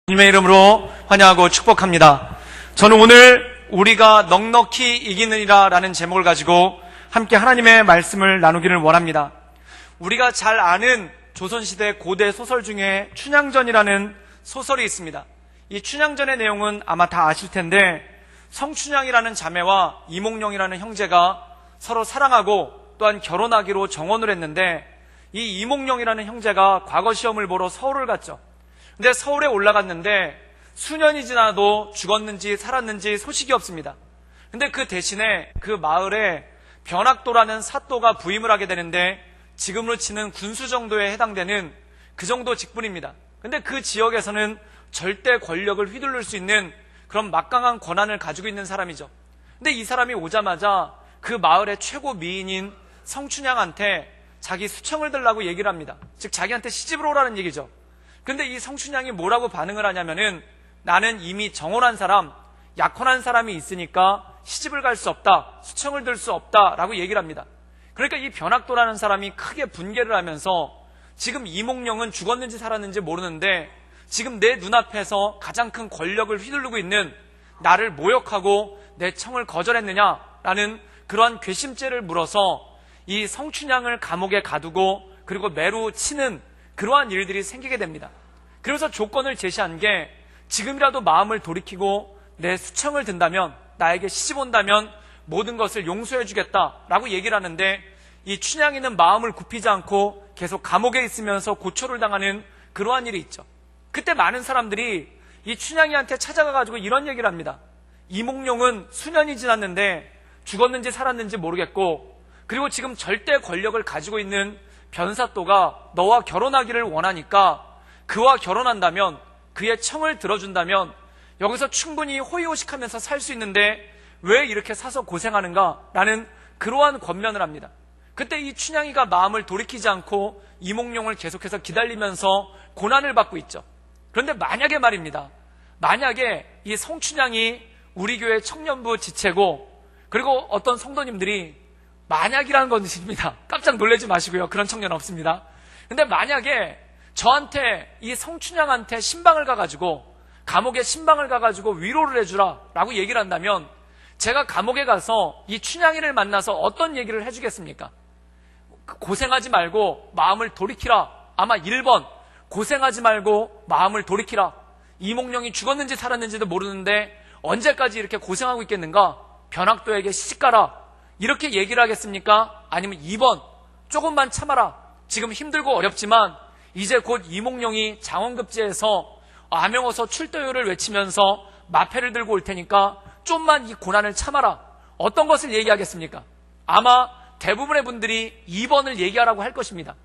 주님의 이름으로 환영하고 축복합니다. 저는 오늘 우리가 넉넉히 이기느니라 라는 제목을 가지고 함께 하나님의 말씀을 나누기를 원합니다. 우리가 잘 아는 조선시대 고대 소설 중에 춘향전이라는 소설이 있습니다. 이 춘향전의 내용은 아마 다 아실 텐데, 성춘향이라는 자매와 이몽룡이라는 형제가 서로 사랑하고 또한 결혼하기로 정혼을 했는데, 이 이몽룡이라는 형제가 과거 시험을 보러 서울을 갔죠. 근데 서울에 올라갔는데 수년이 지나도 죽었는지 살았는지 소식이 없습니다. 근데 그 대신에 그 마을에 변학도라는 사또가 부임을 하게 되는데, 지금으로 치는 군수 정도에 해당되는 그 정도 직분입니다. 근데 그 지역에서는 절대 권력을 휘둘릴 수 있는 그런 막강한 권한을 가지고 있는 사람이죠. 근데 이 사람이 오자마자 그 마을의 최고 미인인 성춘향한테 자기 수청을 들라고 얘기를 합니다. 즉 자기한테 시집을 오라는 얘기죠. 근데 이 성춘향이 뭐라고 반응을 하냐면은, 나는 이미 정혼한 사람, 약혼한 사람이 있으니까 시집을 갈 수 없다, 수청을 들 수 없다라고 얘기를 합니다. 그러니까 이 변학도라는 사람이 크게 분개를 하면서, 지금 이몽룡은 죽었는지 살았는지 모르는데 지금 내 눈앞에서 가장 큰 권력을 휘두르고 있는 나를 모욕하고 내 청을 거절했느냐라는 그러한 괘씸죄를 물어서 이 성춘향을 감옥에 가두고 그리고 매로 치는 그러한 일들이 생기게 됩니다. 그래서 조건을 제시한 게, 지금이라도 마음을 돌이키고 내 수청을 든다면, 나에게 시집 온다면 모든 것을 용서해 주겠다라고 얘기를 하는데, 이 춘향이는 마음을 굽히지 않고 계속 감옥에 있으면서 고초를 당하는 그러한 일이 있죠. 그때 많은 사람들이 이 춘향이한테 찾아가가지고 이런 얘기를 합니다. 이몽룡은 수년이 지났는데 죽었는지 살았는지 모르겠고, 그리고 지금 절대 권력을 가지고 있는 변사또가 너와 결혼하기를 원하니까 그와 결혼한다면, 그의 청을 들어준다면 여기서 충분히 호의호식하면서 살 수 있는데 왜 이렇게 사서 고생하는가 라는 그러한 권면을 합니다. 그때 이 춘향이가 마음을 돌이키지 않고 이몽룡을 계속해서 기다리면서 고난을 받고 있죠. 그런데 만약에 말입니다, 만약에 이 성춘향이 우리 교회 청년부 지체고, 그리고 어떤 성도님들이, 만약이라는 것입니다. 깜짝 놀라지 마시고요. 그런 청년 없습니다. 근데 만약에 저한테, 이 성춘향한테 신방을 가가지고, 감옥에 신방을 가가지고 위로를 해주라 라고 얘기를 한다면, 제가 감옥에 가서 이 춘향이를 만나서 어떤 얘기를 해주겠습니까? 고생하지 말고 마음을 돌이키라. 아마 1번, 고생하지 말고 마음을 돌이키라. 이몽룡이 죽었는지 살았는지도 모르는데 언제까지 이렇게 고생하고 있겠는가? 변학도에게 시집가라. 이렇게 얘기를 하겠습니까? 아니면 2번, 조금만 참아라. 지금 힘들고 어렵지만 이제 곧 이몽룡이 장원급제에서 암영어서 출도요를 외치면서 마패를 들고 올 테니까 좀만 이 고난을 참아라. 어떤 것을 얘기하겠습니까? 아마 대부분의 분들이 2번을 얘기하라고 할 것입니다.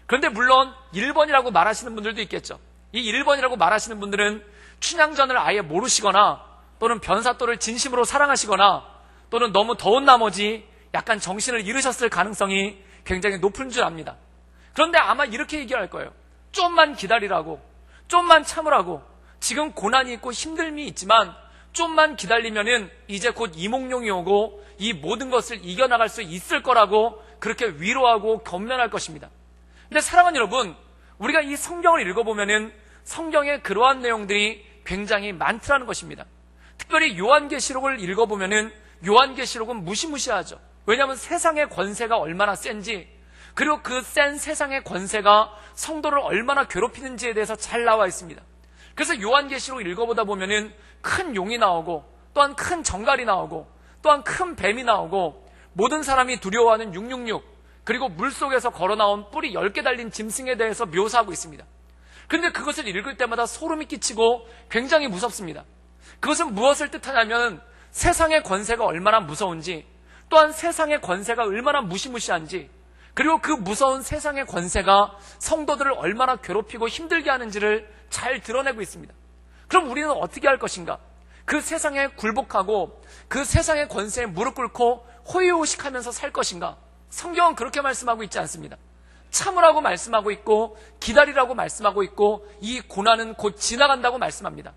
그런데 물론 1번이라고 말하시는 분들도 있겠죠. 이 1번이라고 말하시는 분들은 춘향전을 아예 모르시거나, 또는 변사또를 진심으로 사랑하시거나, 또는 너무 더운 나머지 약간 정신을 잃으셨을 가능성이 굉장히 높은 줄 압니다. 그런데 아마 이렇게 얘기할 거예요. 좀만 기다리라고, 좀만 참으라고. 지금 고난이 있고 힘듦이 있지만 좀만 기다리면은 이제 곧 이몽룡이 오고 이 모든 것을 이겨나갈 수 있을 거라고 그렇게 위로하고 격려할 것입니다. 근데 사랑하는 여러분, 우리가 이 성경을 읽어보면은 성경에 그러한 내용들이 굉장히 많더라는 것입니다. 특별히 요한계시록을 읽어보면은 요한계시록은 무시무시하죠. 왜냐하면 세상의 권세가 얼마나 센지, 그리고 그 센 세상의 권세가 성도를 얼마나 괴롭히는지에 대해서 잘 나와 있습니다. 그래서 요한계시록 읽어보다 보면은 큰 용이 나오고, 또한 큰 정갈이 나오고, 또한 큰 뱀이 나오고, 모든 사람이 두려워하는 666, 그리고 물속에서 걸어나온 뿔이 10개 달린 짐승에 대해서 묘사하고 있습니다. 그런데 그것을 읽을 때마다 소름이 끼치고 굉장히 무섭습니다. 그것은 무엇을 뜻하냐면, 세상의 권세가 얼마나 무서운지, 또한 세상의 권세가 얼마나 무시무시한지, 그리고 그 무서운 세상의 권세가 성도들을 얼마나 괴롭히고 힘들게 하는지를 잘 드러내고 있습니다. 그럼 우리는 어떻게 할 것인가? 그 세상에 굴복하고 그 세상의 권세에 무릎 꿇고 호의호식하면서 살 것인가? 성경은 그렇게 말씀하고 있지 않습니다. 참으라고 말씀하고 있고, 기다리라고 말씀하고 있고, 이 고난은 곧 지나간다고 말씀합니다.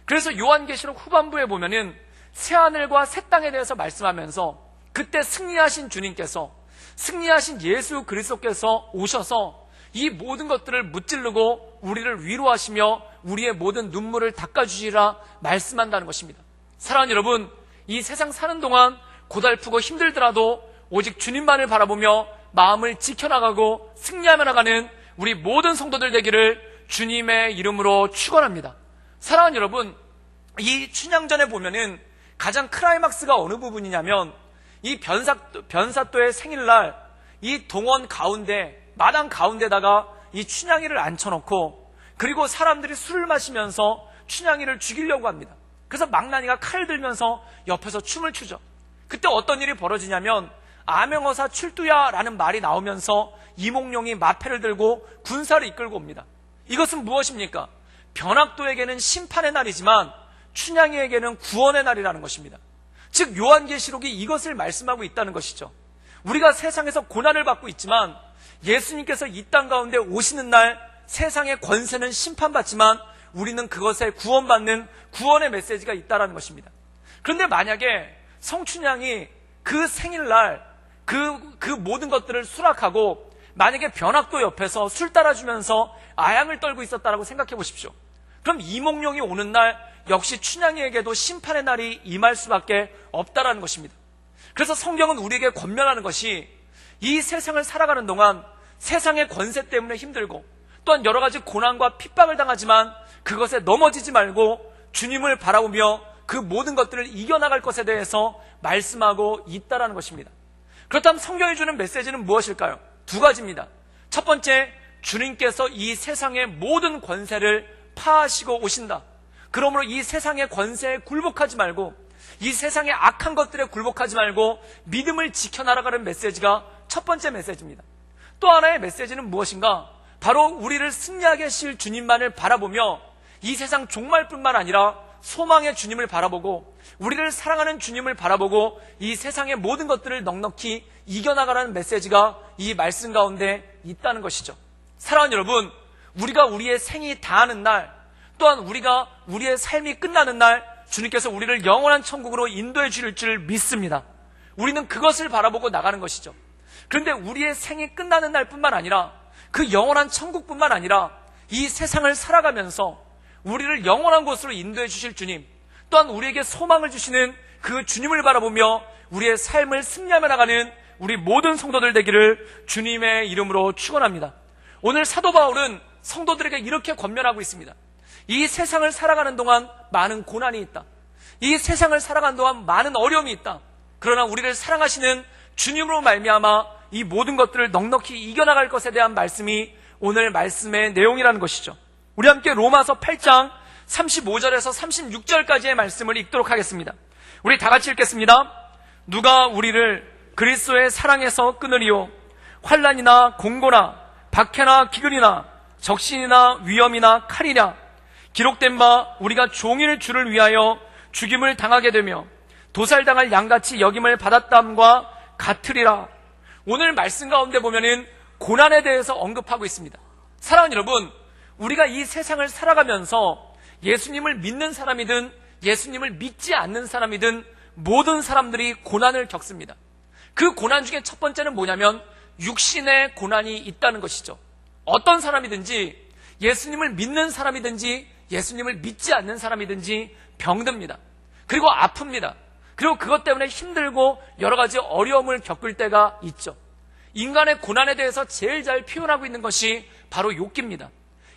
그래서 요한계시록 후반부에 보면은 새하늘과 새 땅에 대해서 말씀하면서, 그때 승리하신 주님께서, 승리하신 예수 그리스도께서 오셔서 이 모든 것들을 무찌르고 우리를 위로하시며 우리의 모든 눈물을 닦아주시라 말씀한다는 것입니다. 사랑하는 여러분, 이 세상 사는 동안 고달프고 힘들더라도 오직 주님만을 바라보며 마음을 지켜나가고 승리하며 나가는 우리 모든 성도들 되기를 주님의 이름으로 축원합니다. 사랑하는 여러분, 이 춘향전에 보면은 가장 클라이막스가 어느 부분이냐면 이 변사또의 생일날 이 동원 가운데, 마당 가운데다가 이 춘향이를 앉혀놓고 그리고 사람들이 술을 마시면서 춘향이를 죽이려고 합니다. 그래서 망나니가 칼을 들면서 옆에서 춤을 추죠. 그때 어떤 일이 벌어지냐면 아명어사 출두야 라는 말이 나오면서 이몽룡이 마패를 들고 군사를 이끌고 옵니다. 이것은 무엇입니까? 변학도에게는 심판의 날이지만 춘향이에게는 구원의 날이라는 것입니다. 즉 요한계시록이 이것을 말씀하고 있다는 것이죠. 우리가 세상에서 고난을 받고 있지만 예수님께서 이 땅 가운데 오시는 날 세상의 권세는 심판받지만 우리는 그것에 구원받는 구원의 메시지가 있다는 것입니다. 그런데 만약에 성춘향이 그 생일날 그 모든 것들을 수락하고 만약에 변학도 옆에서 술 따라주면서 아양을 떨고 있었다라고 생각해 보십시오. 그럼 이몽룡이 오는 날 역시 춘향이에게도 심판의 날이 임할 수밖에 없다라는 것입니다. 그래서 성경은 우리에게 권면하는 것이 이 세상을 살아가는 동안 세상의 권세 때문에 힘들고 또한 여러 가지 고난과 핍박을 당하지만 그것에 넘어지지 말고 주님을 바라보며 그 모든 것들을 이겨나갈 것에 대해서 말씀하고 있다라는 것입니다. 그렇다면 성경이 주는 메시지는 무엇일까요? 두 가지입니다. 첫 번째, 주님께서 이 세상의 모든 권세를 파하시고 오신다. 그러므로 이 세상의 권세에 굴복하지 말고 이 세상의 악한 것들에 굴복하지 말고 믿음을 지켜나가는 메시지가 첫 번째 메시지입니다. 또 하나의 메시지는 무엇인가? 바로 우리를 승리하게 하실 주님만을 바라보며 이 세상 종말뿐만 아니라 소망의 주님을 바라보고 우리를 사랑하는 주님을 바라보고 이 세상의 모든 것들을 넉넉히 이겨나가라는 메시지가 이 말씀 가운데 있다는 것이죠. 사랑하는 여러분, 우리가 우리의 생이 다하는 날 또한 우리가 우리의 삶이 끝나는 날 주님께서 우리를 영원한 천국으로 인도해 주실 줄 믿습니다. 우리는 그것을 바라보고 나가는 것이죠. 그런데 우리의 생이 끝나는 날뿐만 아니라 그 영원한 천국뿐만 아니라 이 세상을 살아가면서 우리를 영원한 곳으로 인도해 주실 주님, 또한 우리에게 소망을 주시는 그 주님을 바라보며 우리의 삶을 승리하며 나가는 우리 모든 성도들 되기를 주님의 이름으로 축원합니다. 오늘 사도 바울은 성도들에게 이렇게 권면하고 있습니다. 이 세상을 살아가는 동안 많은 고난이 있다. 이 세상을 살아가는 동안 많은 어려움이 있다. 그러나 우리를 사랑하시는 주님으로 말미암아 이 모든 것들을 넉넉히 이겨나갈 것에 대한 말씀이 오늘 말씀의 내용이라는 것이죠. 우리 함께 로마서 8장 35절에서 36절까지의 말씀을 읽도록 하겠습니다. 우리 다 같이 읽겠습니다. 누가 우리를 그리스도의 사랑에서 끊으리요? 환난이나 공고나 박해나 기근이나 적신이나 위험이나 칼이냐? 기록된 바 우리가 종일 주를 위하여 죽임을 당하게 되며 도살당할 양같이 여김을 받았담과 같으리라. 오늘 말씀 가운데 보면은 고난에 대해서 언급하고 있습니다. 사랑하는 여러분, 우리가 이 세상을 살아가면서 예수님을 믿는 사람이든 예수님을 믿지 않는 사람이든 모든 사람들이 고난을 겪습니다. 그 고난 중에 첫 번째는 뭐냐면 육신의 고난이 있다는 것이죠. 어떤 사람이든지 예수님을 믿는 사람이든지 예수님을 믿지 않는 사람이든지 병듭니다. 그리고 아픕니다. 그리고 그것 때문에 힘들고 여러 가지 어려움을 겪을 때가 있죠. 인간의 고난에 대해서 제일 잘 표현하고 있는 것이 바로 욥기입니다.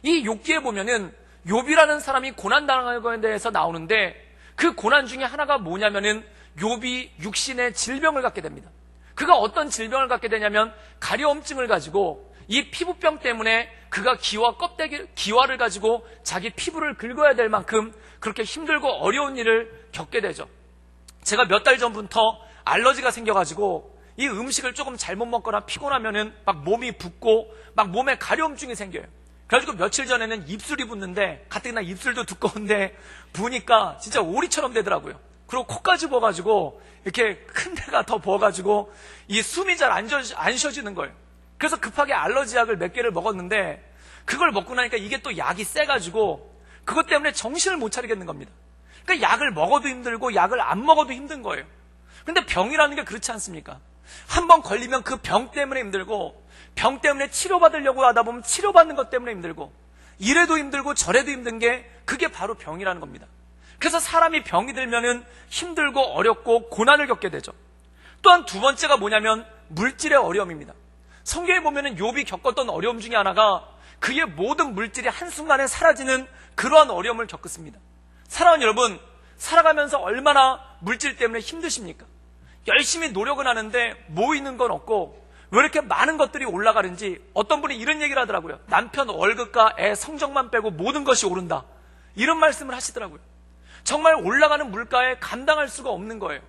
이 욥기에 보면은 욥이라는 사람이 고난당하는 것에 대해서 나오는데 그 고난 중에 하나가 뭐냐면은 욥이 육신의 질병을 갖게 됩니다. 그가 어떤 질병을 갖게 되냐면 가려움증을 가지고 이 피부병 때문에 그가 기와를 가지고 자기 피부를 긁어야 될 만큼 그렇게 힘들고 어려운 일을 겪게 되죠. 제가 몇 달 전부터 알러지가 생겨가지고 이 음식을 조금 잘못 먹거나 피곤하면은 막 몸이 붓고 막 몸에 가려움증이 생겨요. 그래가지고 며칠 전에는 입술이 붓는데 가뜩이나 입술도 두꺼운데 부으니까 진짜 오리처럼 되더라고요. 그리고 코까지 부어가지고 이렇게 큰 데가 더 부어가지고 이 숨이 잘 안 쉬어지는 거예요. 그래서 급하게 알러지 약을 몇 개를 먹었는데 그걸 먹고 나니까 이게 또 약이 세가지고 그것 때문에 정신을 못 차리겠는 겁니다. 그러니까 약을 먹어도 힘들고 약을 안 먹어도 힘든 거예요. 근데 병이라는 게 그렇지 않습니까? 한번 걸리면 그 병 때문에 힘들고 병 때문에 치료받으려고 하다 보면 치료받는 것 때문에 힘들고 이래도 힘들고 저래도 힘든 게 그게 바로 병이라는 겁니다. 그래서 사람이 병이 들면은 힘들고 어렵고 고난을 겪게 되죠. 또한 두 번째가 뭐냐면 물질의 어려움입니다. 성경에 보면은 욥이 겪었던 어려움 중에 하나가 그의 모든 물질이 한순간에 사라지는 그러한 어려움을 겪었습니다. 사랑하는 여러분, 살아가면서 얼마나 물질 때문에 힘드십니까? 열심히 노력은 하는데 모이는 건 없고 왜 이렇게 많은 것들이 올라가는지. 어떤 분이 이런 얘기를 하더라고요. 남편 월급과 애 성적만 빼고 모든 것이 오른다, 이런 말씀을 하시더라고요. 정말 올라가는 물가에 감당할 수가 없는 거예요.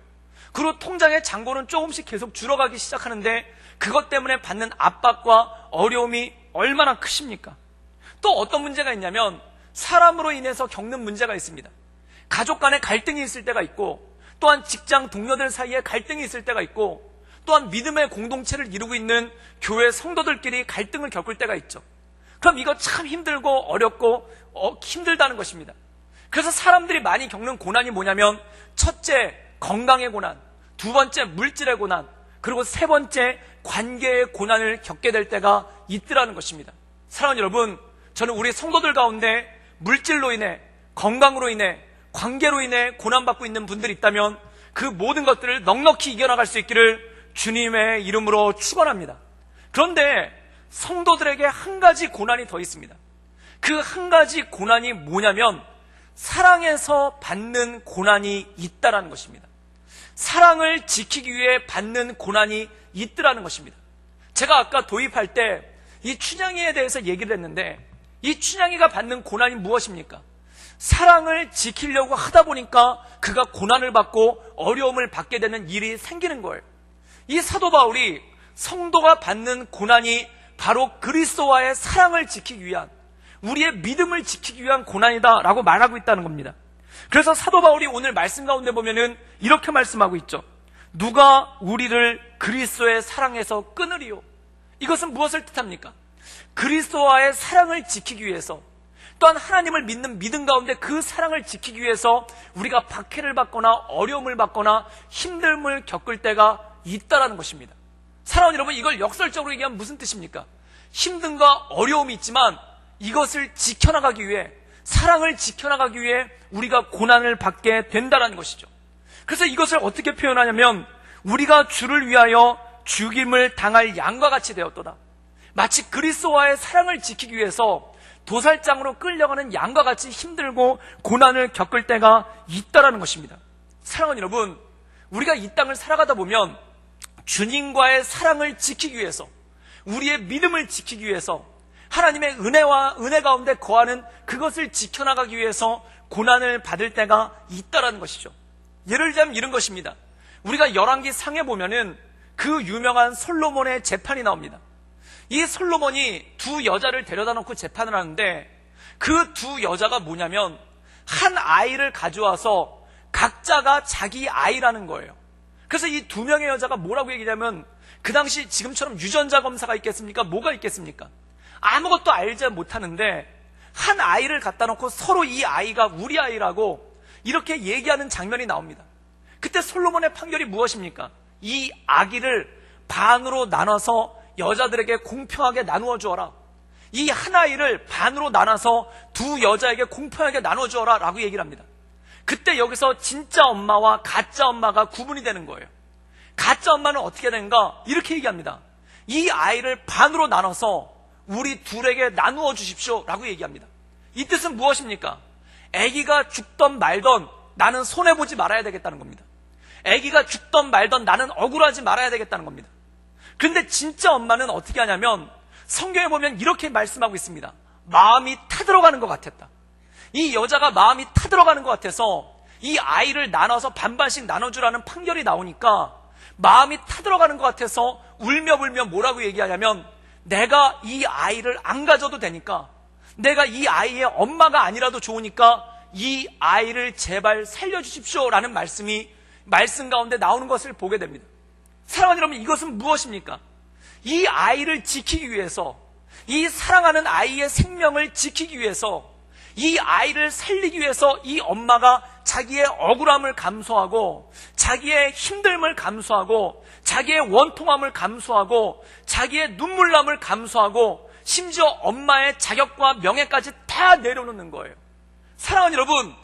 그리고 통장의 잔고는 조금씩 계속 줄어가기 시작하는데 그것 때문에 받는 압박과 어려움이 얼마나 크십니까? 또 어떤 문제가 있냐면 사람으로 인해서 겪는 문제가 있습니다. 가족 간에 갈등이 있을 때가 있고, 또한 직장 동료들 사이에 갈등이 있을 때가 있고, 또한 믿음의 공동체를 이루고 있는 교회 성도들끼리 갈등을 겪을 때가 있죠. 그럼 이거 참 힘들고 어렵고 힘들다는 것입니다. 그래서 사람들이 많이 겪는 고난이 뭐냐면 첫째, 건강의 고난, 두 번째, 물질의 고난, 그리고 세 번째, 관계의 고난을 겪게 될 때가 있더라는 것입니다. 사랑하는 여러분, 저는 우리 성도들 가운데 물질로 인해, 건강으로 인해, 관계로 인해 고난받고 있는 분들이 있다면 그 모든 것들을 넉넉히 이겨나갈 수 있기를 주님의 이름으로 축원합니다. 그런데 성도들에게 한 가지 고난이 더 있습니다. 그 한 가지 고난이 뭐냐면 사랑에서 받는 고난이 있다라는 것입니다. 사랑을 지키기 위해 받는 고난이 있더라는 것입니다. 제가 아까 도입할 때 이 춘향이에 대해서 얘기를 했는데, 이 춘향이가 받는 고난이 무엇입니까? 사랑을 지키려고 하다 보니까 그가 고난을 받고 어려움을 받게 되는 일이 생기는 거예요. 이 사도 바울이 성도가 받는 고난이 바로 그리스도와의 사랑을 지키기 위한, 우리의 믿음을 지키기 위한 고난이다라고 말하고 있다는 겁니다. 그래서 사도 바울이 오늘 말씀 가운데 보면은 이렇게 말씀하고 있죠. 누가 우리를 그리스도의 사랑에서 끊으리요? 이것은 무엇을 뜻합니까? 그리스도와의 사랑을 지키기 위해서, 또한 하나님을 믿는 믿음 가운데 그 사랑을 지키기 위해서 우리가 박해를 받거나 어려움을 받거나 힘듦을 겪을 때가 있다라는 것입니다. 사랑하는 여러분, 이걸 역설적으로 얘기하면 무슨 뜻입니까? 힘듦과 어려움이 있지만 이것을 지켜나가기 위해, 사랑을 지켜나가기 위해 우리가 고난을 받게 된다는 것이죠. 그래서 이것을 어떻게 표현하냐면 우리가 주를 위하여 죽임을 당할 양과 같이 되었도다. 마치 그리스도와의 사랑을 지키기 위해서 도살장으로 끌려가는 양과 같이 힘들고 고난을 겪을 때가 있다라는 것입니다. 사랑하는 여러분, 우리가 이 땅을 살아가다 보면 주님과의 사랑을 지키기 위해서, 우리의 믿음을 지키기 위해서, 하나님의 은혜 가운데 거하는 그것을 지켜나가기 위해서 고난을 받을 때가 있다라는 것이죠. 예를 들자면 이런 것입니다. 우리가 열왕기 상에 보면은 그 유명한 솔로몬의 재판이 나옵니다. 이 솔로몬이 두 여자를 데려다 놓고 재판을 하는데 그 두 여자가 뭐냐면 한 아이를 가져와서 각자가 자기 아이라는 거예요. 그래서 이 두 명의 여자가 뭐라고 얘기하냐면, 그 당시 지금처럼 유전자 검사가 있겠습니까? 뭐가 있겠습니까? 아무것도 알지 못하는데 한 아이를 갖다 놓고 서로 이 아이가 우리 아이라고 이렇게 얘기하는 장면이 나옵니다. 그때 솔로몬의 판결이 무엇입니까? 이 아기를 반으로 나눠서 여자들에게 공평하게 나누어 주어라. 이 한 아이를 반으로 나눠서 두 여자에게 공평하게 나눠 주어라 라고 얘기를 합니다. 그때 여기서 진짜 엄마와 가짜 엄마가 구분이 되는 거예요. 가짜 엄마는 어떻게 되는가? 이렇게 얘기합니다. 이 아이를 반으로 나눠서 우리 둘에게 나누어 주십시오 라고 얘기합니다. 이 뜻은 무엇입니까? 아기가 죽던 말던 나는 손해보지 말아야 되겠다는 겁니다. 아기가 죽던 말던 나는 억울하지 말아야 되겠다는 겁니다. 그런데 진짜 엄마는 어떻게 하냐면 성경에 보면 이렇게 말씀하고 있습니다. 마음이 타들어가는 것 같았다. 이 여자가 마음이 타들어가는 것 같아서 이 아이를 나눠서 반반씩 나눠주라는 판결이 나오니까 마음이 타들어가는 것 같아서 울며불며 뭐라고 얘기하냐면, 내가 이 아이를 안 가져도 되니까, 내가 이 아이의 엄마가 아니라도 좋으니까 이 아이를 제발 살려주십시오 라는 말씀 가운데 나오는 것을 보게 됩니다. 사랑하는 여러분, 이것은 무엇입니까? 이 아이를 지키기 위해서, 이 사랑하는 아이의 생명을 지키기 위해서, 이 아이를 살리기 위해서 이 엄마가 자기의 억울함을 감수하고, 자기의 힘듦을 감수하고, 자기의 원통함을 감수하고, 자기의 눈물남을 감수하고, 심지어 엄마의 자격과 명예까지 다 내려놓는 거예요. 사랑하는 여러분,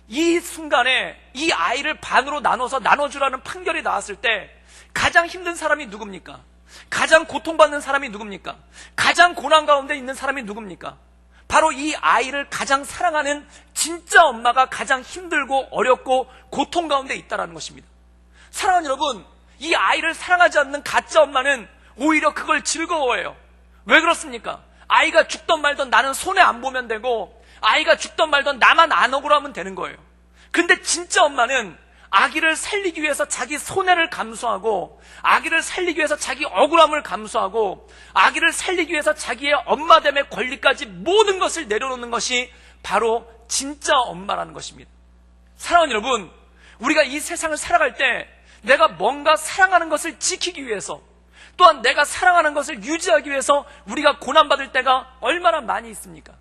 이 순간에 이 아이를 반으로 나눠서 나눠주라는 판결이 나왔을 때 가장 힘든 사람이 누굽니까? 가장 고통받는 사람이 누굽니까? 가장 고난 가운데 있는 사람이 누굽니까? 바로 이 아이를 가장 사랑하는 진짜 엄마가 가장 힘들고 어렵고 고통 가운데 있다는 것입니다. 사랑하는 여러분, 이 아이를 사랑하지 않는 가짜 엄마는 오히려 그걸 즐거워해요. 왜 그렇습니까? 아이가 죽던 말던 나는 손해 안 보면 되고, 아이가 죽던 말던 나만 안 억울하면 되는 거예요. 근데 진짜 엄마는 아기를 살리기 위해서 자기 손해를 감수하고, 아기를 살리기 위해서 자기 억울함을 감수하고, 아기를 살리기 위해서 자기의 엄마됨의 권리까지 모든 것을 내려놓는 것이 바로 진짜 엄마라는 것입니다. 사랑하는 여러분, 우리가 이 세상을 살아갈 때 내가 뭔가 사랑하는 것을 지키기 위해서, 또한 내가 사랑하는 것을 유지하기 위해서 우리가 고난받을 때가 얼마나 많이 있습니까?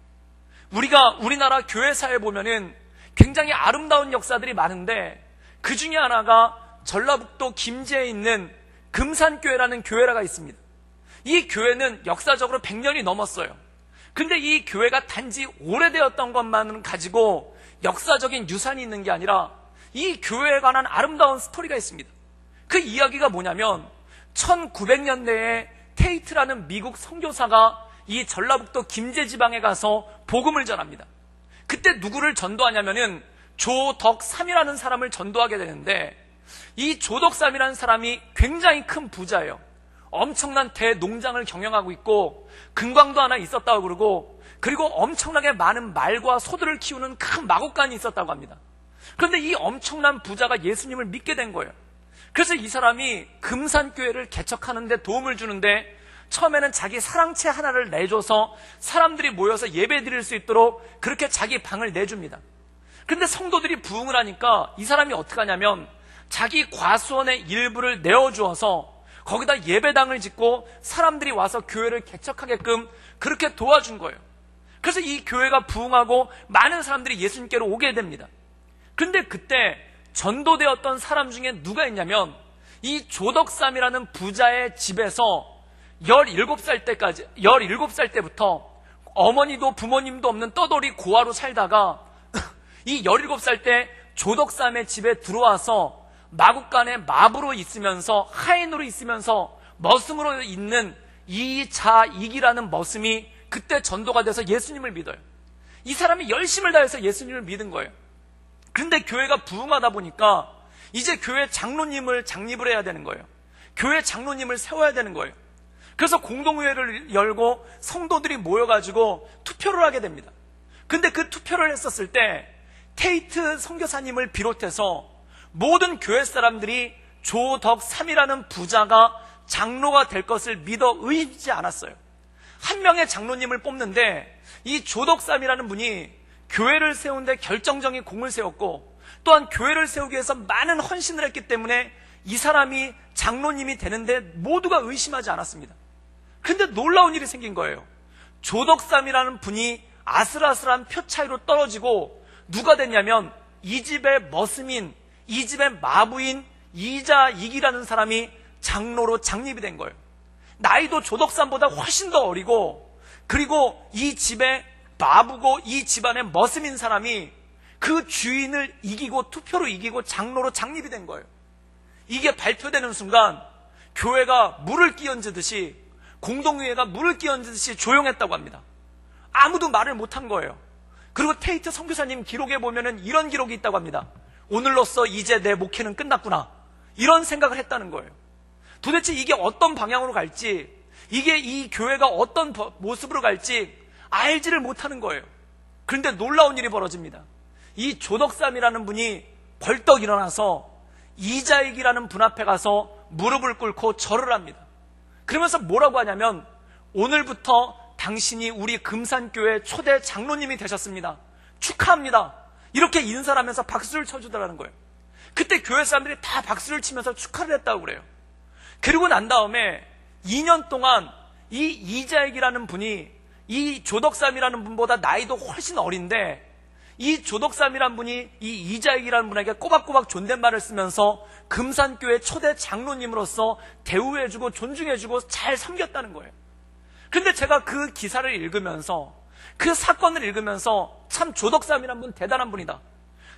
우리가 우리나라 교회사에 보면은 굉장히 아름다운 역사들이 많은데, 그 중에 하나가 전라북도 김제에 있는 금산교회라는 교회가 있습니다. 이 교회는 역사적으로 100년이 넘었어요. 근데 이 교회가 단지 오래되었던 것만은 가지고 역사적인 유산이 있는 게 아니라 이 교회에 관한 아름다운 스토리가 있습니다. 그 이야기가 뭐냐면 1900년대에 테이트라는 미국 선교사가 이 전라북도 김제 지방에 가서 복음을 전합니다. 그때 누구를 전도하냐면은 조덕삼이라는 사람을 전도하게 되는데, 이 조덕삼이라는 사람이 굉장히 큰 부자예요. 엄청난 대농장을 경영하고 있고 금광도 하나 있었다고 그러고, 그리고 엄청나게 많은 말과 소들을 키우는 큰 마곡간이 있었다고 합니다. 그런데 이 엄청난 부자가 예수님을 믿게 된 거예요. 그래서 이 사람이 금산교회를 개척하는 데 도움을 주는데, 처음에는 자기 사랑채 하나를 내줘서 사람들이 모여서 예배 드릴 수 있도록 그렇게 자기 방을 내줍니다. 그런데 성도들이 부흥을 하니까 이 사람이 어떻게 하냐면 자기 과수원의 일부를 내어주어서 거기다 예배당을 짓고 사람들이 와서 교회를 개척하게끔 그렇게 도와준 거예요. 그래서 이 교회가 부흥하고 많은 사람들이 예수님께로 오게 됩니다. 그런데 그때 전도되었던 사람 중에 누가 있냐면 이 조덕삼이라는 부자의 집에서 17살 때부터 어머니도 부모님도 없는 떠돌이 고아로 살다가 이 17살 때 조덕삼의 집에 들어와서 마국간에 마부로 있으면서 하인으로 있으면서 머슴으로 있는 이자익이라는 머슴이 그때 전도가 돼서 예수님을 믿어요. 이 사람이 열심을 다해서 예수님을 믿은 거예요. 그런데 교회가 부흥하다 보니까 이제 교회 장로님을 장립을 해야 되는 거예요. 교회 장로님을 세워야 되는 거예요. 그래서 공동회의를 열고 성도들이 모여가지고 투표를 하게 됩니다. 근데 그 투표를 했었을 때 테이트 선교사님을 비롯해서 모든 교회 사람들이 조덕삼이라는 부자가 장로가 될 것을 믿어 의심치 않았어요. 한 명의 장로님을 뽑는데 이 조덕삼이라는 분이 교회를 세우는데 결정적인 공을 세웠고, 또한 교회를 세우기 위해서 많은 헌신을 했기 때문에 이 사람이 장로님이 되는데 모두가 의심하지 않았습니다. 근데 놀라운 일이 생긴 거예요. 조덕삼이라는 분이 아슬아슬한 표 차이로 떨어지고 누가 됐냐면 이 집의 머슴인, 이 집의 마부인 이자익이라는 사람이 장로로 장립이 된 거예요. 나이도 조덕삼보다 훨씬 더 어리고, 그리고 이 집의 마부고 이 집안의 머슴인 사람이 그 주인을 이기고 투표로 이기고 장로로 장립이 된 거예요. 이게 발표되는 순간 교회가 물을 끼얹듯이, 공동회의가 물을 끼얹듯이 조용했다고 합니다. 아무도 말을 못한 거예요. 그리고 테이트 선교사님 기록에 보면은 이런 기록이 있다고 합니다. 오늘로써 이제 내 목회는 끝났구나, 이런 생각을 했다는 거예요. 도대체 이게 어떤 방향으로 갈지, 이게 이 교회가 어떤 모습으로 갈지 알지를 못하는 거예요. 그런데 놀라운 일이 벌어집니다. 이 조덕삼이라는 분이 벌떡 일어나서 이자익이라는 분 앞에 가서 무릎을 꿇고 절을 합니다. 그러면서 뭐라고 하냐면, 오늘부터 당신이 우리 금산교회 초대 장로님이 되셨습니다. 축하합니다. 이렇게 인사를 하면서 박수를 쳐주더라는 거예요. 그때 교회 사람들이 다 박수를 치면서 축하를 했다고 그래요. 그리고 난 다음에 2년 동안 이 이자익이라는 분이 이 조덕삼이라는 분보다 나이도 훨씬 어린데, 이 조덕삼이라는 분이 이 이자익이라는 분에게 꼬박꼬박 존댓말을 쓰면서 금산교회 초대 장로님으로서 대우해주고 존중해주고 잘 섬겼다는 거예요. 근데 제가 그 기사를 읽으면서 그 사건을 읽으면서 참 조덕삼이란 분 대단한 분이다,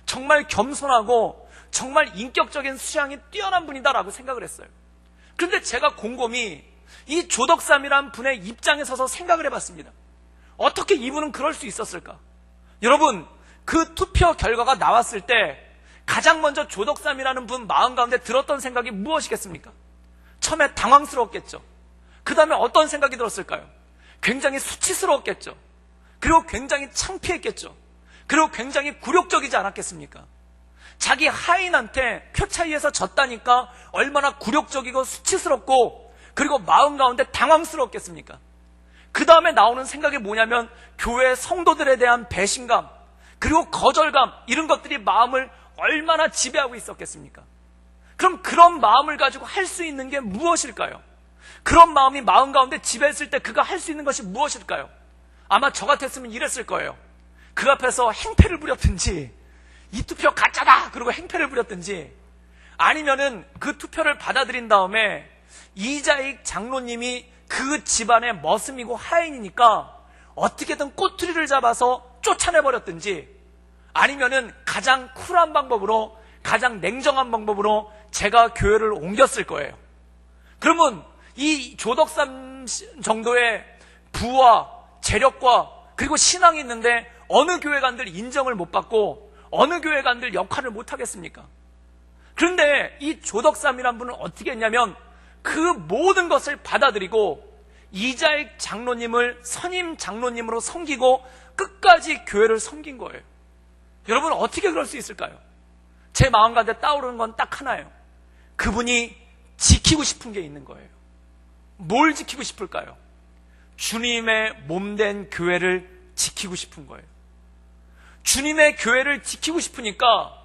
정말 겸손하고 정말 인격적인 수양이 뛰어난 분이다라고 생각을 했어요. 그런데 제가 곰곰이 이 조덕삼이란 분의 입장에 서서 생각을 해봤습니다. 어떻게 이분은 그럴 수 있었을까? 여러분, 그 투표 결과가 나왔을 때 가장 먼저 조덕삼이라는 분 마음 가운데 들었던 생각이 무엇이겠습니까? 처음에 당황스러웠겠죠. 그 다음에 어떤 생각이 들었을까요? 굉장히 수치스러웠겠죠. 그리고 굉장히 창피했겠죠. 그리고 굉장히 굴욕적이지 않았겠습니까? 자기 하인한테 표 차이에서 졌다니까 얼마나 굴욕적이고 수치스럽고 그리고 마음 가운데 당황스러웠겠습니까? 그 다음에 나오는 생각이 뭐냐면 교회 성도들에 대한 배신감 그리고 거절감, 이런 것들이 마음을 얼마나 지배하고 있었겠습니까? 그럼 그런 마음을 가지고 할 수 있는 게 무엇일까요? 그런 마음이 마음 가운데 지배했을 때 그가 할 수 있는 것이 무엇일까요? 아마 저 같았으면 이랬을 거예요. 그 앞에서 행패를 부렸든지, 이 투표 가짜다 그리고 행패를 부렸든지, 아니면은 그 투표를 받아들인 다음에 이자익 장로님이 그 집안의 머슴이고 하인이니까 어떻게든 꼬투리를 잡아서 쫓아내버렸든지, 아니면은 가장 쿨한 방법으로, 가장 냉정한 방법으로 제가 교회를 옮겼을 거예요. 그러면 이 조덕삼 정도의 부와 재력과 그리고 신앙이 있는데 어느 교회관들 인정을 못 받고 어느 교회관들 역할을 못 하겠습니까? 그런데 이 조덕삼이란 분은 어떻게 했냐면 그 모든 것을 받아들이고 이자익 장로님을 선임 장로님으로 섬기고 끝까지 교회를 섬긴 거예요. 여러분, 어떻게 그럴 수 있을까요? 제 마음 가운데 떠오르는 건 딱 하나예요. 그분이 지키고 싶은 게 있는 거예요. 뭘 지키고 싶을까요? 주님의 몸된 교회를 지키고 싶은 거예요. 주님의 교회를 지키고 싶으니까,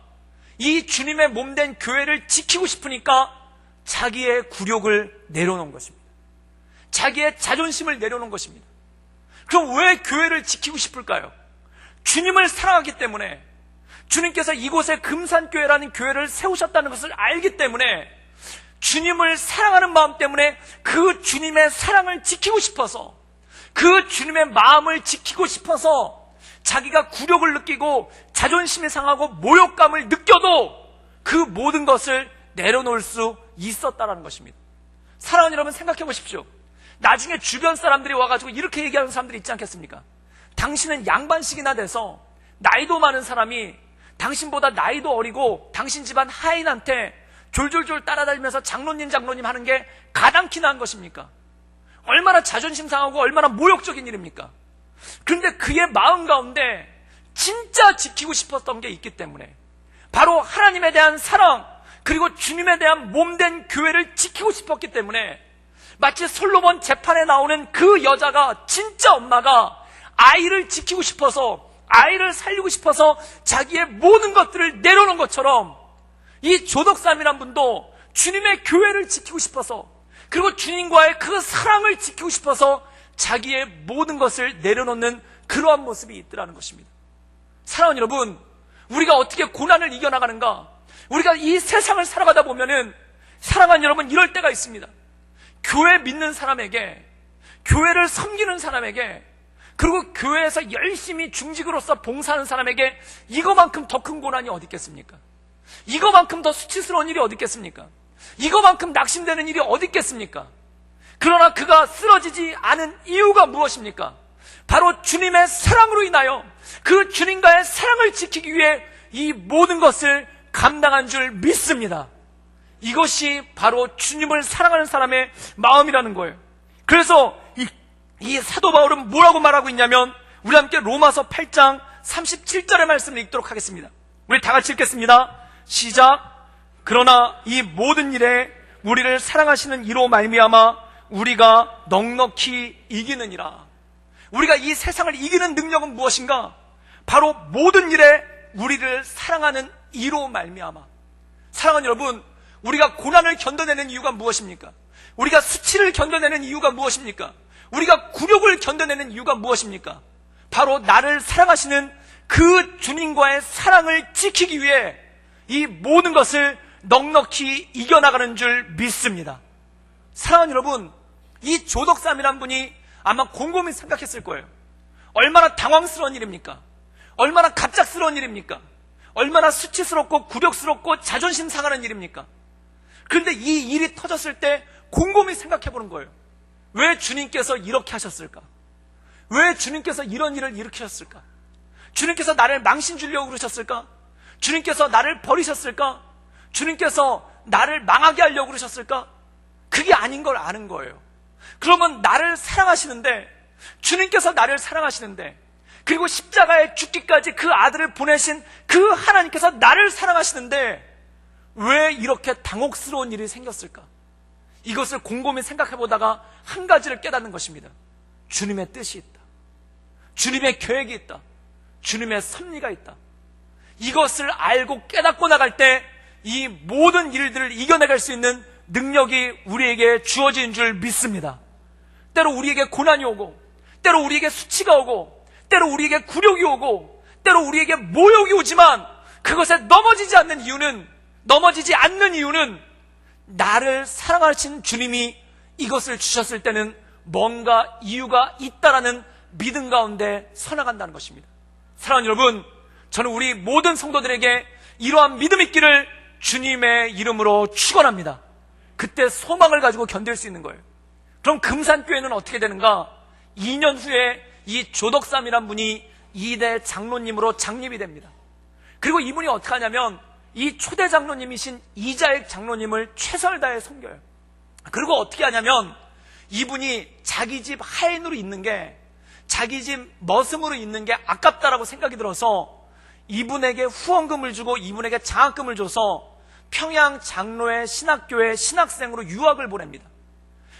이 주님의 몸된 교회를 지키고 싶으니까 자기의 굴욕을 내려놓은 것입니다. 자기의 자존심을 내려놓은 것입니다. 그럼 왜 교회를 지키고 싶을까요? 주님을 사랑하기 때문에, 주님께서 이곳에 금산교회라는 교회를 세우셨다는 것을 알기 때문에, 주님을 사랑하는 마음 때문에 그 주님의 사랑을 지키고 싶어서, 그 주님의 마음을 지키고 싶어서 자기가 굴욕을 느끼고 자존심이 상하고 모욕감을 느껴도 그 모든 것을 내려놓을 수 있었다는 것입니다. 사랑하는 여러분, 생각해 보십시오. 나중에 주변 사람들이 와가지고 이렇게 얘기하는 사람들이 있지 않겠습니까? 당신은 양반식이나 돼서 나이도 많은 사람이 당신보다 나이도 어리고 당신 집안 하인한테 졸졸졸 따라다니면서 장로님 하는 게 가당키나 한 것입니까? 얼마나 자존심 상하고 얼마나 모욕적인 일입니까? 그런데 그의 마음 가운데 진짜 지키고 싶었던 게 있기 때문에, 바로 하나님에 대한 사랑 그리고 주님에 대한 몸된 교회를 지키고 싶었기 때문에, 마치 솔로몬 재판에 나오는 그 여자가, 진짜 엄마가 아이를 지키고 싶어서, 아이를 살리고 싶어서 자기의 모든 것들을 내려놓은 것처럼, 이 조덕삼이란 분도 주님의 교회를 지키고 싶어서, 그리고 주님과의 그 사랑을 지키고 싶어서 자기의 모든 것을 내려놓는 그러한 모습이 있더라는 것입니다. 사랑하는 여러분, 우리가 어떻게 고난을 이겨나가는가? 우리가 이 세상을 살아가다 보면은, 사랑하는 여러분, 이럴 때가 있습니다. 교회 믿는 사람에게, 교회를 섬기는 사람에게, 그리고 교회에서 열심히 중직으로서 봉사하는 사람에게 이거만큼 더 큰 고난이 어디 있겠습니까? 이거만큼 더 수치스러운 일이 어디 있겠습니까? 이거만큼 낙심되는 일이 어디 있겠습니까? 그러나 그가 쓰러지지 않은 이유가 무엇입니까? 바로 주님의 사랑으로 인하여 그 주님과의 사랑을 지키기 위해 이 모든 것을 감당한 줄 믿습니다. 이것이 바로 주님을 사랑하는 사람의 마음이라는 거예요. 그래서 이 사도 바울은 뭐라고 말하고 있냐면, 우리 함께 로마서 8장 37절의 말씀을 읽도록 하겠습니다. 우리 다 같이 읽겠습니다. 시작. 그러나 이 모든 일에 우리를 사랑하시는 이로 말미암아 우리가 넉넉히 이기느니라. 우리가 이 세상을 이기는 능력은 무엇인가? 바로 모든 일에 우리를 사랑하는 이로 말미암아. 사랑하는 여러분, 우리가 고난을 견뎌내는 이유가 무엇입니까? 우리가 수치를 견뎌내는 이유가 무엇입니까? 우리가 굴욕을 견뎌내는 이유가 무엇입니까? 바로 나를 사랑하시는 그 주님과의 사랑을 지키기 위해 이 모든 것을 넉넉히 이겨나가는 줄 믿습니다. 사랑하는 여러분, 이 조덕삼이란 분이 아마 곰곰이 생각했을 거예요. 얼마나 당황스러운 일입니까? 얼마나 갑작스러운 일입니까? 얼마나 수치스럽고 굴욕스럽고 자존심 상하는 일입니까? 그런데 이 일이 터졌을 때 곰곰이 생각해 보는 거예요. 왜 주님께서 이렇게 하셨을까? 왜 주님께서 이런 일을 일으키셨을까? 주님께서 나를 망신 주려고 그러셨을까? 주님께서 나를 버리셨을까? 주님께서 나를 망하게 하려고 그러셨을까? 그게 아닌 걸 아는 거예요. 그러면 나를 사랑하시는데, 주님께서 나를 사랑하시는데, 그리고 십자가에 죽기까지 그 아들을 보내신 그 하나님께서 나를 사랑하시는데 왜 이렇게 당혹스러운 일이 생겼을까? 이것을 곰곰이 생각해 보다가 한 가지를 깨닫는 것입니다. 주님의 뜻이 있다. 주님의 계획이 있다. 주님의 섭리가 있다. 이것을 알고 깨닫고 나갈 때 이 모든 일들을 이겨내갈 수 있는 능력이 우리에게 주어진 줄 믿습니다. 때로 우리에게 고난이 오고, 때로 우리에게 수치가 오고, 때로 우리에게 굴욕이 오고, 때로 우리에게 모욕이 오지만 그것에 넘어지지 않는 이유는 나를 사랑하신 주님이 이것을 주셨을 때는 뭔가 이유가 있다라는 믿음 가운데 서나간다는 것입니다. 사랑하는 여러분, 저는 우리 모든 성도들에게 이러한 믿음 있기를 주님의 이름으로 축원합니다. 그때 소망을 가지고 견딜 수 있는 거예요. 그럼 금산교회는 어떻게 되는가? 2년 후에 이 조덕삼이란 분이 2대 장로님으로 장립이 됩니다. 그리고 이분이 어떻게 하냐면 이 초대 장로님이신 이자익 장로님을 최선을 다해 섬겨요. 그리고 어떻게 하냐면 이분이 자기 집 하인으로 있는 게, 자기 집 머슴으로 있는 게 아깝다라고 생각이 들어서 이분에게 후원금을 주고 이분에게 장학금을 줘서 평양 장로의 신학교에 신학생으로 유학을 보냅니다.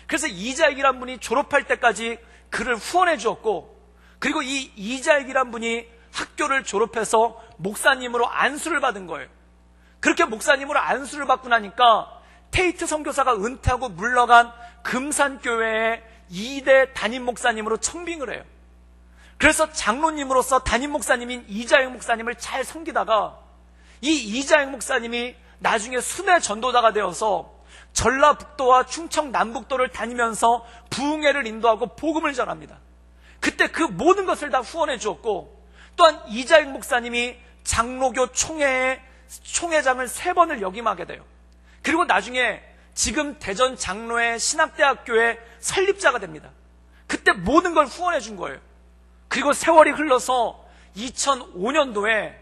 그래서 이자익이란 분이 졸업할 때까지 그를 후원해 주었고, 그리고 이 이자익이란 분이 학교를 졸업해서 목사님으로 안수를 받은 거예요. 그렇게 목사님으로 안수를 받고 나니까 테이트 선교사가 은퇴하고 물러간 금산교회의 2대 담임 목사님으로 청빙을 해요. 그래서 장로님으로서 담임 목사님인 이자익 목사님을 잘 섬기다가 이 이자익 목사님이 나중에 순회 전도자가 되어서 전라북도와 충청 남북도를 다니면서 부흥회를 인도하고 복음을 전합니다. 그때 그 모든 것을 다 후원해 주었고, 또한 이자익 목사님이 장로교 총회의 총회장을 3번을 역임하게 돼요. 그리고 나중에 지금 대전 장로의 신학대학교의 설립자가 됩니다. 그때 모든 걸 후원해 준 거예요. 그리고 세월이 흘러서 2005년도에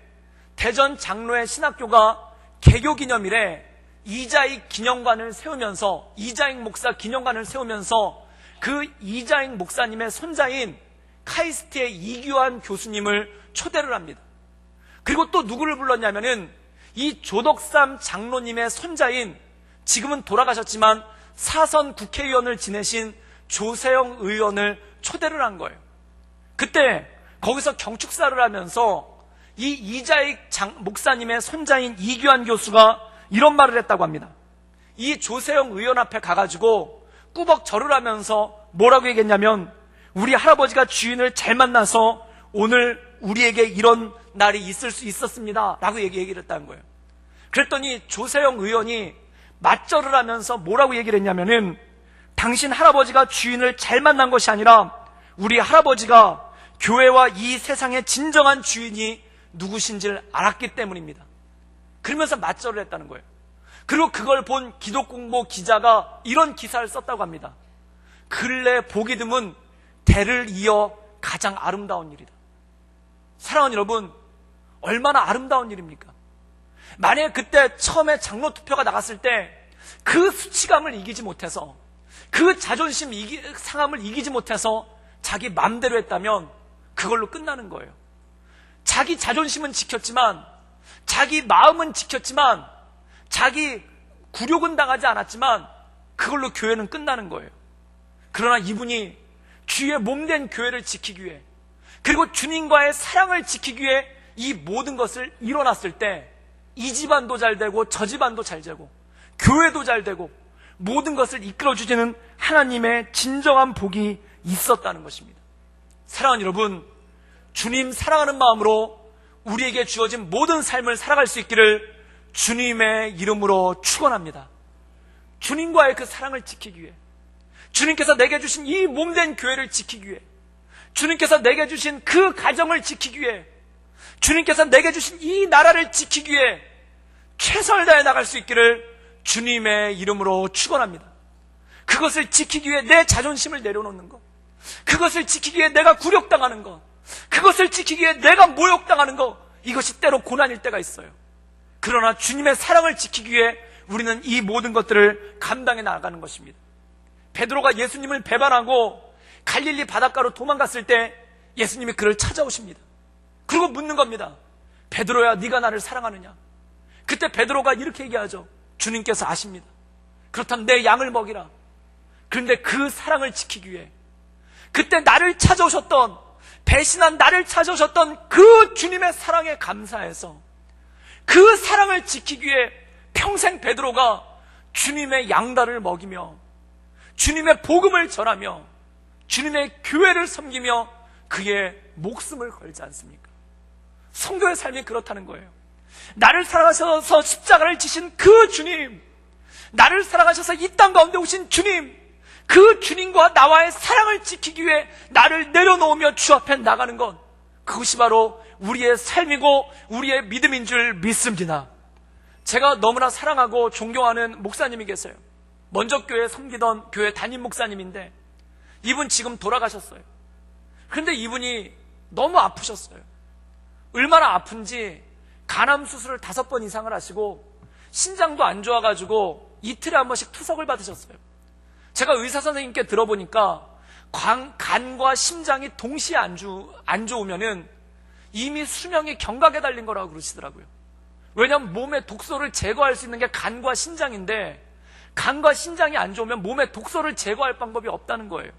대전 장로의 신학교가 개교기념일에 이자익 기념관을 세우면서, 이자익 목사 기념관을 세우면서 그 이자익 목사님의 손자인 카이스트의 이규환 교수님을 초대를 합니다. 그리고 또 누구를 불렀냐면은 이 조덕삼 장로님의 손자인, 지금은 돌아가셨지만 사선 국회의원을 지내신 조세영 의원을 초대를 한 거예요. 그때 거기서 경축사를 하면서 이 이자익 목사님의 손자인 이규환 교수가 이런 말을 했다고 합니다. 이 조세영 의원 앞에 가가지고 꾸벅 절을 하면서 뭐라고 얘기했냐면, 우리 할아버지가 주인을 잘 만나서 오늘 우리에게 이런 날이 있을 수 있었습니다 라고 얘기를 했다는 거예요. 그랬더니 조세영 의원이 맞절을 하면서 뭐라고 얘기를 했냐면은, 당신 할아버지가 주인을 잘 만난 것이 아니라 우리 할아버지가 교회와 이 세상의 진정한 주인이 누구신지를 알았기 때문입니다. 그러면서 맞절을 했다는 거예요. 그리고 그걸 본 기독공보 기자가 이런 기사를 썼다고 합니다. 근래 보기 드문 대를 이어 가장 아름다운 일이다. 사랑하는 여러분, 얼마나 아름다운 일입니까? 만약에 그때 처음에 장로 투표가 나갔을 때 그 수치감을 이기지 못해서, 그 자존심 상함을 이기지 못해서 자기 맘대로 했다면 그걸로 끝나는 거예요. 자기 자존심은 지켰지만, 자기 마음은 지켰지만, 자기 굴욕은 당하지 않았지만 그걸로 교회는 끝나는 거예요. 그러나 이분이 주의 몸된 교회를 지키기 위해, 그리고 주님과의 사랑을 지키기 위해 이 모든 것을 이뤄놨을 때 이 집안도 잘 되고 저 집안도 잘 되고 교회도 잘 되고 모든 것을 이끌어주시는 하나님의 진정한 복이 있었다는 것입니다. 사랑하는 여러분, 주님 사랑하는 마음으로 우리에게 주어진 모든 삶을 살아갈 수 있기를 주님의 이름으로 축원합니다. 주님과의 그 사랑을 지키기 위해, 주님께서 내게 주신 이 몸된 교회를 지키기 위해, 주님께서 내게 주신 그 가정을 지키기 위해, 주님께서 내게 주신 이 나라를 지키기 위해 최선을 다해 나갈 수 있기를 주님의 이름으로 축원합니다. 그것을 지키기 위해 내 자존심을 내려놓는 것, 그것을 지키기 위해 내가 굴욕당하는 것, 그것을 지키기 위해 내가 모욕당하는 것, 이것이 때로 고난일 때가 있어요. 그러나 주님의 사랑을 지키기 위해 우리는 이 모든 것들을 감당해 나가는 것입니다. 베드로가 예수님을 배반하고 갈릴리 바닷가로 도망갔을 때 예수님이 그를 찾아오십니다. 그리고 묻는 겁니다. 베드로야, 네가 나를 사랑하느냐? 그때 베드로가 이렇게 얘기하죠. 주님께서 아십니다. 그렇다면 내 양을 먹이라. 그런데 그 사랑을 지키기 위해, 그때 나를 찾아오셨던, 배신한 나를 찾아오셨던 그 주님의 사랑에 감사해서 그 사랑을 지키기 위해 평생 베드로가 주님의 양다를 먹이며 주님의 복음을 전하며 주님의 교회를 섬기며 그의 목숨을 걸지 않습니까? 성도의 삶이 그렇다는 거예요. 나를 사랑하셔서 십자가를 지신 그 주님, 나를 사랑하셔서 이 땅 가운데 오신 주님, 그 주님과 나와의 사랑을 지키기 위해 나를 내려놓으며 주 앞에 나가는 것, 그것이 바로 우리의 삶이고 우리의 믿음인 줄 믿습니다. 제가 너무나 사랑하고 존경하는 목사님이 계세요. 먼저 교회에 섬기던 교회 담임 목사님인데 이분 지금 돌아가셨어요. 그런데 이분이 너무 아프셨어요. 얼마나 아픈지 간암 수술을 5번 이상을 하시고 신장도 안 좋아가지고 이틀에 한 번씩 투석을 받으셨어요. 제가 의사 선생님께 들어보니까 간과 심장이 동시에 안 좋으면은 이미 수명이 경각에 달린 거라고 그러시더라고요. 왜냐하면 몸의 독소를 제거할 수 있는 게 간과 신장인데 간과 신장이 안 좋으면 몸의 독소를 제거할 방법이 없다는 거예요.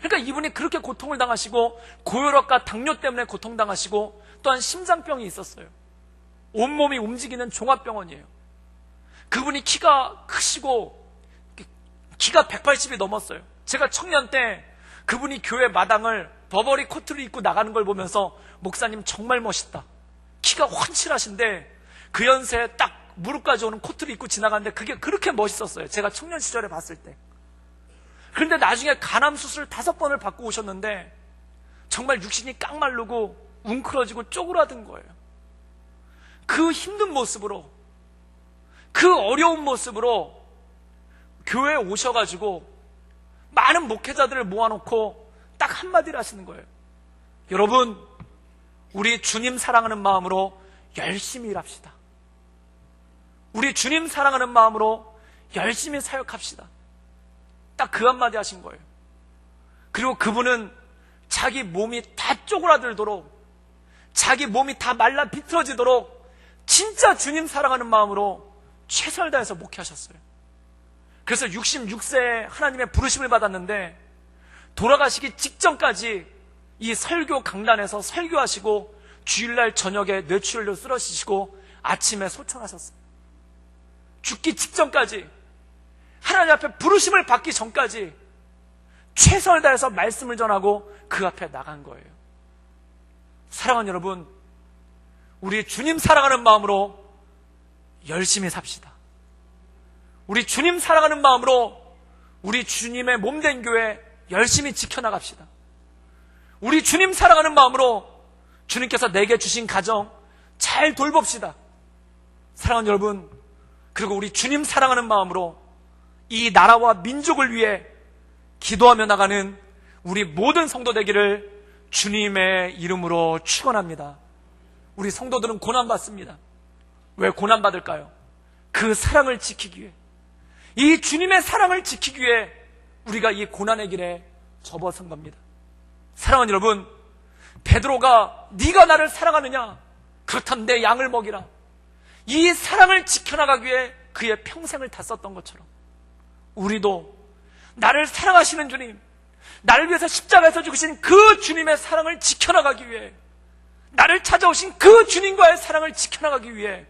그러니까 이분이 그렇게 고통을 당하시고 고혈압과 당뇨 때문에 고통당하시고 또한 심장병이 있었어요. 온몸이 움직이는 종합병원이에요. 그분이 키가 크시고 키가 180이 넘었어요. 제가 청년 때 그분이 교회 마당을 버버리 코트를 입고 나가는 걸 보면서 목사님 정말 멋있다. 키가 훤칠하신데 그 연세에 딱 무릎까지 오는 코트를 입고 지나가는데 그게 그렇게 멋있었어요. 제가 청년 시절에 봤을 때. 그런데 나중에 간암 수술 5번을 받고 오셨는데 정말 육신이 깡마르고 웅크러지고 쪼그라든 거예요. 그 힘든 모습으로, 그 어려운 모습으로 교회에 오셔가지고 많은 목회자들을 모아놓고 딱 한마디를 하시는 거예요. 여러분, 우리 주님 사랑하는 마음으로 열심히 일합시다. 우리 주님 사랑하는 마음으로 열심히 사역합시다. 딱 그 한마디 하신 거예요. 그리고 그분은 자기 몸이 다 쪼그라들도록, 자기 몸이 다 말라 비틀어지도록 진짜 주님 사랑하는 마음으로 최선을 다해서 목회하셨어요. 그래서 66세에 하나님의 부르심을 받았는데 돌아가시기 직전까지 이 설교 강단에서 설교하시고 주일날 저녁에 뇌출혈로 쓰러지시고 아침에 소천하셨어요. 죽기 직전까지, 하나님 앞에 부르심을 받기 전까지 최선을 다해서 말씀을 전하고 그 앞에 나간 거예요. 사랑하는 여러분, 우리 주님 사랑하는 마음으로 열심히 삽시다. 우리 주님 사랑하는 마음으로 우리 주님의 몸된 교회 열심히 지켜나갑시다. 우리 주님 사랑하는 마음으로 주님께서 내게 주신 가정 잘 돌봅시다. 사랑하는 여러분, 그리고 우리 주님 사랑하는 마음으로 이 나라와 민족을 위해 기도하며 나가는 우리 모든 성도 되기를 주님의 이름으로 축원합니다. 우리 성도들은 고난받습니다. 왜 고난받을까요? 그 사랑을 지키기 위해, 이 주님의 사랑을 지키기 위해 우리가 이 고난의 길에 접어선 겁니다. 사랑하는 여러분, 베드로가 네가 나를 사랑하느냐? 그렇다면 내 양을 먹이라. 이 사랑을 지켜나가기 위해 그의 평생을 다 썼던 것처럼 우리도 나를 사랑하시는 주님, 나를 위해서 십자가에서 죽으신 그 주님의 사랑을 지켜나가기 위해, 나를 찾아오신 그 주님과의 사랑을 지켜나가기 위해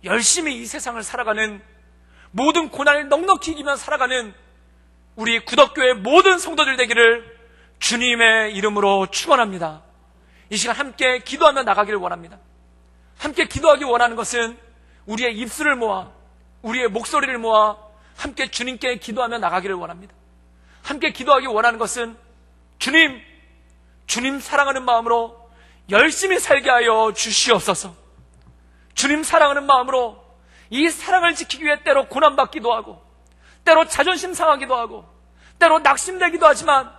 열심히 이 세상을 살아가는, 모든 고난을 넉넉히 이기며 살아가는 우리 구덕교회 모든 성도들 되기를 주님의 이름으로 축원합니다. 이 시간 함께 기도하며 나가기를 원합니다. 함께 기도하기 원하는 것은 우리의 입술을 모아, 우리의 목소리를 모아 함께 주님께 기도하며 나가기를 원합니다. 함께 기도하기 원하는 것은 주님, 주님 사랑하는 마음으로 열심히 살게 하여 주시옵소서. 주님 사랑하는 마음으로 이 사랑을 지키기 위해 때로 고난받기도 하고, 때로 자존심 상하기도 하고, 때로 낙심되기도 하지만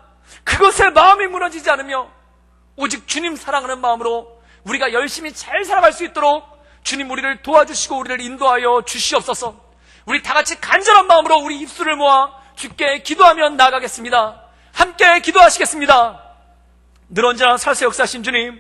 그것에 마음이 무너지지 않으며 오직 주님 사랑하는 마음으로 우리가 열심히 잘 살아갈 수 있도록 주님 우리를 도와주시고 우리를 인도하여 주시옵소서. 우리 다 같이 간절한 마음으로 우리 입술을 모아 주께 기도하며 나아가겠습니다. 함께 기도하시겠습니다. 늘 언제나 살세 역사하신 주님,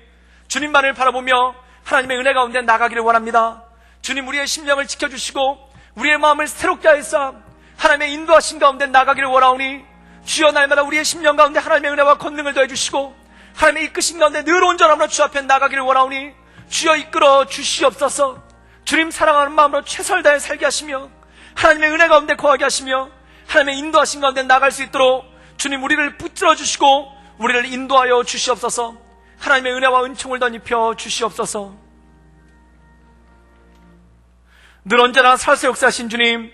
주님만을 바라보며 하나님의 은혜 가운데 나가기를 원합니다. 주님, 우리의 심령을 지켜주시고 우리의 마음을 새롭게 하여서 하나님의 인도하신 가운데 나가기를 원하오니, 주여 날마다 우리의 심령 가운데 하나님의 은혜와 권능을 더해주시고 하나님의 이끄신 가운데 늘 온전함으로 주 앞에 나가기를 원하오니, 주여 이끌어 주시옵소서. 주님 사랑하는 마음으로 최선을 다해 살게 하시며 하나님의 은혜 가운데 거하게 하시며 하나님의 인도하신 가운데 나갈 수 있도록 주님 우리를 붙들어 주시고 우리를 인도하여 주시옵소서. 하나님의 은혜와 은총을 덧입혀 주시옵소서. 늘 언제나 살세 역사하신 주님,